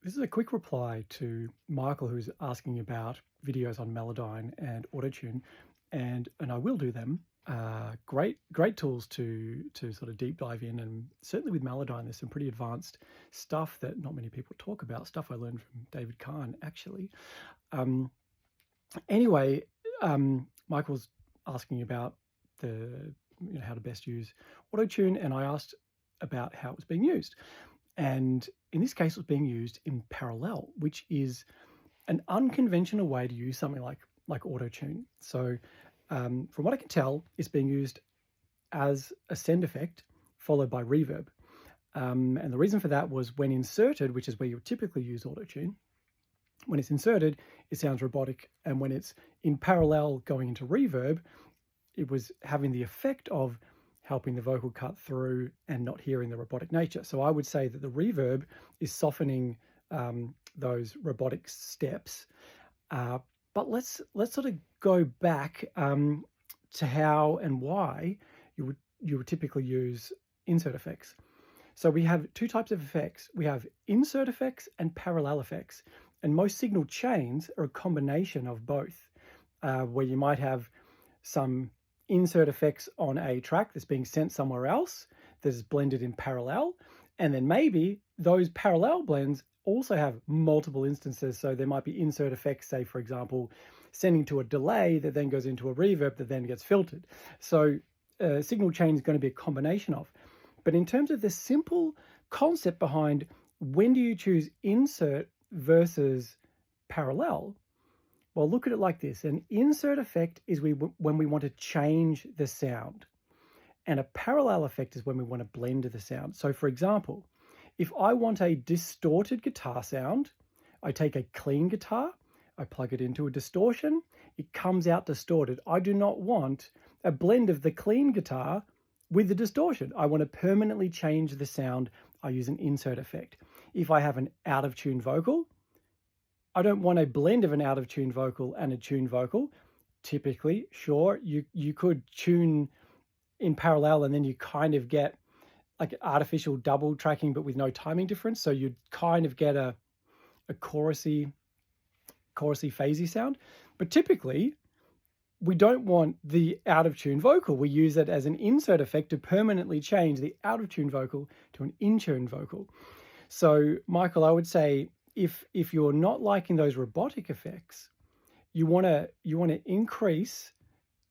This is a quick reply to Michael, who's asking about videos on Melodyne and Autotune, and I will do them. Great tools to sort of deep dive in, and certainly with Melodyne, there's some pretty advanced stuff that not many people talk about. Stuff I learned from David Kahn, actually. Um, anyway, Michael's asking about the how to best use Autotune, and I asked about how it was being used. And in this case, it was being used in parallel, which is an unconventional way to use something like Autotune. So, from what I can tell, it's being used as a send effect followed by reverb. And the reason for that was when inserted, which is where you would typically use Autotune. When it's inserted, it sounds robotic, and when it's in parallel going into reverb, it was having the effect of helping the vocal cut through and not hearing the robotic nature. So I would say that the reverb is softening those robotic steps. But let's sort of go back to how and why you would typically use insert effects. So we have two types of effects. We have insert effects and parallel effects. And most signal chains are a combination of both, where you might have some insert effects on a track that's being sent somewhere else that is blended in parallel. And then maybe those parallel blends also have multiple instances. So there might be insert effects, say, for example, sending to a delay that then goes into a reverb that then gets filtered. So signal chain is going to be a combination of. But in terms of the simple concept behind when do you choose insert versus parallel, well, look at it like this. An insert effect is when we want to change the sound. And a parallel effect is when we want to blend the sound. So for example, if I want a distorted guitar sound, I take a clean guitar, I plug it into a distortion, it comes out distorted. I do not want a blend of the clean guitar with the distortion. I want to permanently change the sound. I use an insert effect. If I have an out of tune vocal, I don't want a blend of an out of tune vocal and a tuned vocal. Typically, sure, you could tune in parallel and then you kind of get like artificial double tracking, but with no timing difference. So you'd kind of get a chorusy phasey sound. But typically, we don't want the out of tune vocal. We use it as an insert effect to permanently change the out of tune vocal to an in tune vocal. So, Michael, I would say if you're not liking those robotic effects, you want to increase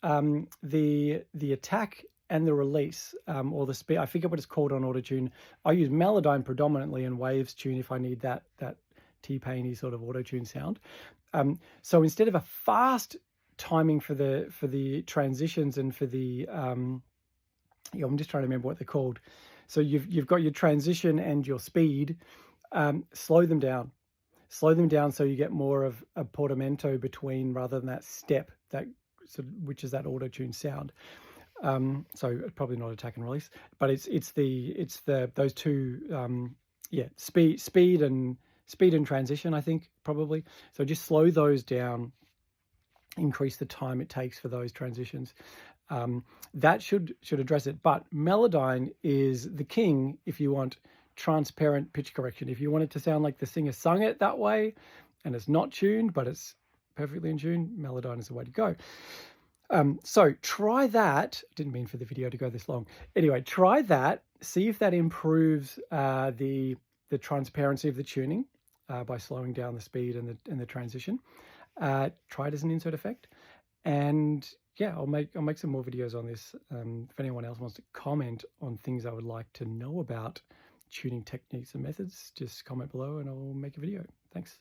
the attack and the release or the speed. I forget what it's called on Autotune. I use Melodyne predominantly and Waves Tune if I need that T-Painy sort of Autotune sound. So instead of a fast timing for the transitions and for the I'm just trying to remember what they're called. So you've got your transition and your speed. Slow them down so you get more of a portamento between rather than that step which is that auto-tune sound. So probably not attack and release, but it's those two speed and transition, I think, probably. So just slow those down, increase the time it takes for those transitions. That should address it. But Melodyne is the king if you want transparent pitch correction. If you want it to sound like the singer sung it that way and it's not tuned, but it's perfectly in tune, Melodyne is the way to go. So try that. Didn't mean for the video to go this long. Anyway, try that. See if that improves the transparency of the tuning by slowing down the speed and the transition. Try it as an insert effect, and yeah, I'll make some more videos on this. If anyone else wants to comment on things I would like to know about tuning techniques and methods, just comment below and I'll make a video. Thanks.